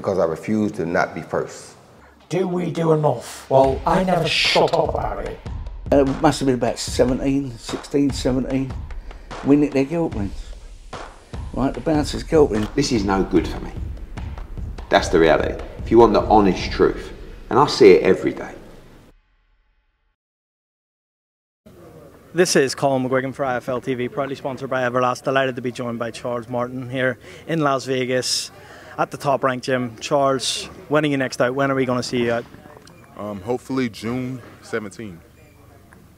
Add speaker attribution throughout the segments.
Speaker 1: because I refuse to not be first.
Speaker 2: Do we do enough? Well, I never shut up about it.
Speaker 3: It must have been about 16, 17. We nicked their guilt rings. Right, the bouncer's guilt ring.
Speaker 4: This is no good for me. That's the reality. If you want the honest truth, and I see it every day.
Speaker 5: This is COLM McGuigan for IFL TV, proudly sponsored by Everlast. Delighted to be joined by Charles Martin here in Las Vegas at the Top Rank gym. Charles, when are you next out? When are we going to see you out?
Speaker 6: Hopefully June 17th.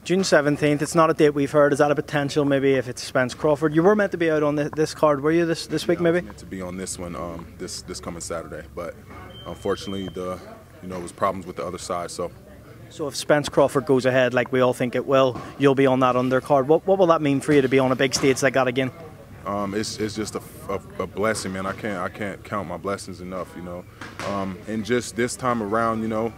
Speaker 5: June 17th. It's not a date we've heard. Is that a potential maybe if it's Spence Crawford? You were meant to be out on this card, were you, this week maybe?
Speaker 6: I was meant to be on this one this coming Saturday, but unfortunately it was problems with the other side.
Speaker 5: So if Spence Crawford goes ahead like we all think it will, you'll be on that undercard. What will that mean for you to be on a big stage like that again?
Speaker 6: It's just a blessing, man. I can't count my blessings enough, and just this time around,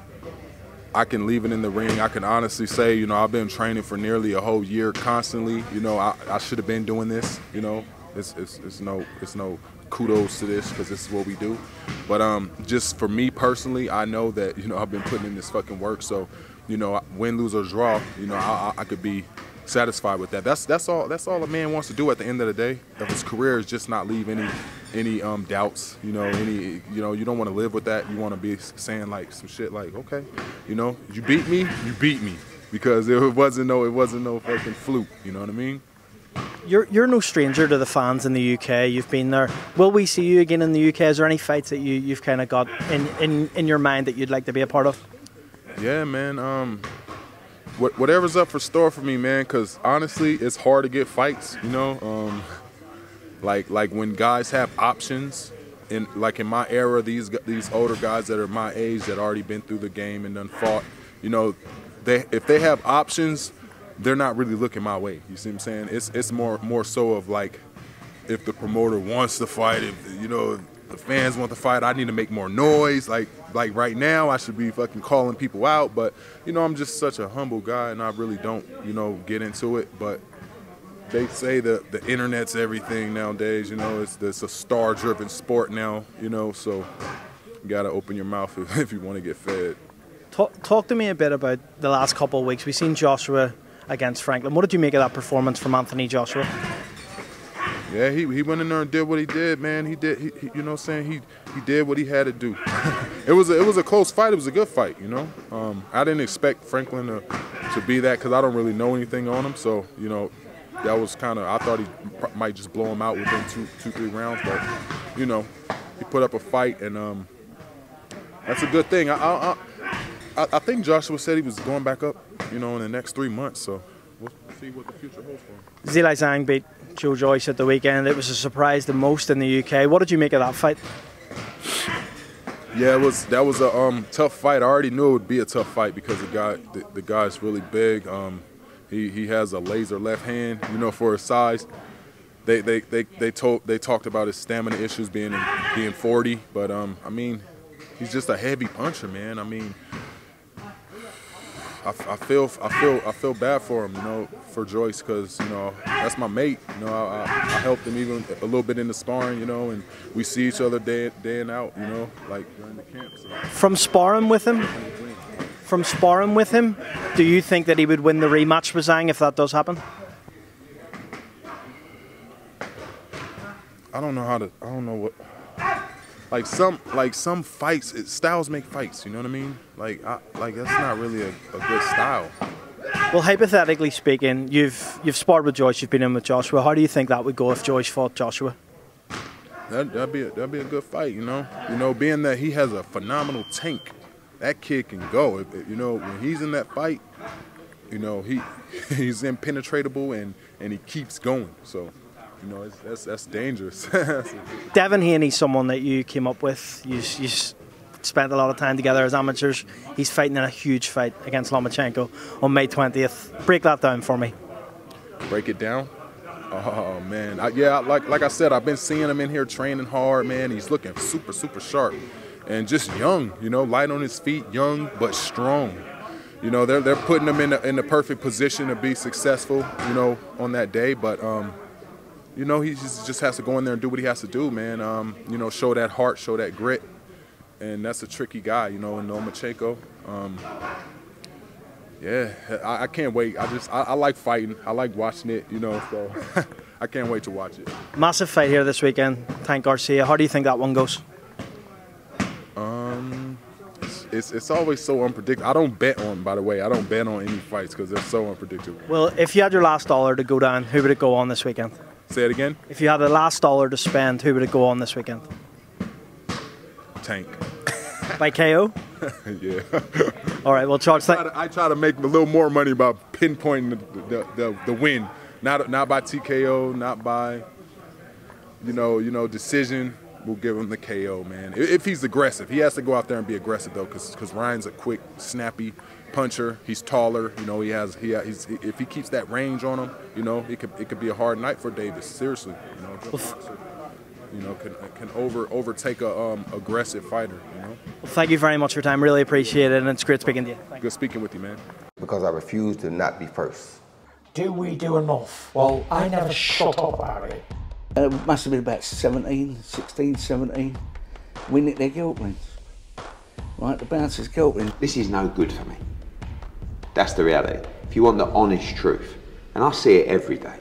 Speaker 6: I can leave it in the ring. I can honestly say, I've been training for nearly a whole year constantly. I should have been doing this. It's no kudos to this because this is what we do. But just for me personally, I know that I've been putting in this fucking work. So win, lose or draw, I could be satisfied with that. That's all a man wants to do at the end of the day of his career, is just not leave any doubts. You don't want to live with that. You want to be saying like some shit like, okay, you beat me, because it wasn't no fucking fluke. You know what I mean?
Speaker 5: You're no stranger to the fans in the UK. You've been there. Will we see you again in the UK? Is there any fights that you've kind of got in your mind that you'd like to be a part of?
Speaker 6: Yeah, man. Whatever's up for store for me, man. Because honestly, it's hard to get fights. Like when guys have options. In my era, these older guys that are my age that already been through the game and done fought. If they have options, they're not really looking my way. You see what I'm saying? It's more so of like, if the promoter wants to fight, if the fans want to fight, I need to make more noise. Like right now, I should be fucking calling people out. But I'm just such a humble guy, and I really don't get into it. But they say the internet's everything nowadays. It's a star-driven sport now. So you gotta open your mouth if you want to get fed.
Speaker 5: Talk to me a bit about the last couple of weeks. We've seen Joshua against Franklin. What did you make of that performance from Anthony Joshua?
Speaker 6: Yeah, he went in there and did what he did, man. He did, he did what he had to do. It was a close fight. It was a good fight, I didn't expect Franklin to be that, because I don't really know anything on him. So, that was I thought he might just blow him out within two, 3 rounds. But, he put up a fight, and that's a good thing. I think Joshua said he was going back up, in the next 3 months. So we'll see what the future holds for him. Zhang
Speaker 5: beat Joyce at the weekend. It was a surprise the most in the UK. What did you make of that fight?
Speaker 6: Yeah, that was a tough fight. I already knew it would be a tough fight because the guy's really big. He has a laser left hand, for his size. They talked about his stamina issues being 40, but I mean, he's just a heavy puncher, man. I mean, I feel bad for him, for Joyce, because that's my mate. I helped him even a little bit in the sparring, and we see each other day in out, like during the camp. So.
Speaker 5: From sparring with him, do you think that he would win the rematch with Zhang if that does happen?
Speaker 6: I don't know what. Like some fights, styles make fights. You know what I mean? Like that's not really a good style.
Speaker 5: Well, hypothetically speaking, you've sparred with Joyce, you've been in with Joshua. How do you think that would go if Joyce fought Joshua?
Speaker 6: That'd be a good fight. Being that he has a phenomenal tank, that kid can go. When he's in that fight, he's impenetrable and he keeps going. So. That's dangerous.
Speaker 5: Devin Haney's someone that you came up with. You spent a lot of time together as amateurs. He's fighting in a huge fight against Lomachenko on May 20th. Break that down for me.
Speaker 6: Break it down? Oh, man. Like I said, I've been seeing him in here training hard, man. He's looking super, super sharp. And just young, light on his feet, young but strong. They're putting him in the perfect position to be successful, on that day. But he just has to go in there and do what he has to do, man. Show that heart, show that grit, and that's a tricky guy, you know, in Lomachenko. Yeah, I can't wait. I like fighting. I like watching it, you know, so I can't wait to watch it.
Speaker 5: Massive fight here this weekend, Tank Garcia. How do you think that one goes?
Speaker 6: It's always so unpredictable. I don't bet on, by the way, I don't bet on any fights because they're so unpredictable.
Speaker 5: Well, if you had your last dollar to go down, who would it go on this weekend?
Speaker 6: Say it again?
Speaker 5: If you had the last dollar to spend, who would it go on this weekend?
Speaker 6: Tank.
Speaker 5: By KO?
Speaker 6: Yeah.
Speaker 5: All right, well, Charles,
Speaker 6: I try to make a little more money by pinpointing the win, not by TKO, not by you know decision. We'll give him the KO, man. If he's aggressive, he has to go out there and be aggressive though, because Ryan's a quick, snappy puncher. He's taller, you know. He's if he keeps that range on him, you know, it could be a hard night for Davis. Seriously, you know. You know, can overtake a aggressive fighter. You know.
Speaker 5: well, thank you very much for your time. Really appreciate it, and it's great speaking to you.
Speaker 6: Good speaking with you, man.
Speaker 1: Because I refuse to not be first.
Speaker 2: Do we do enough? Well, I never shut up about it.
Speaker 3: It must have been about 16, 17. We nicked their guilt rings. Right, the bouncer's guilt ring.
Speaker 4: This is no good for me. That's the reality. If you want the honest truth, and I see it every day,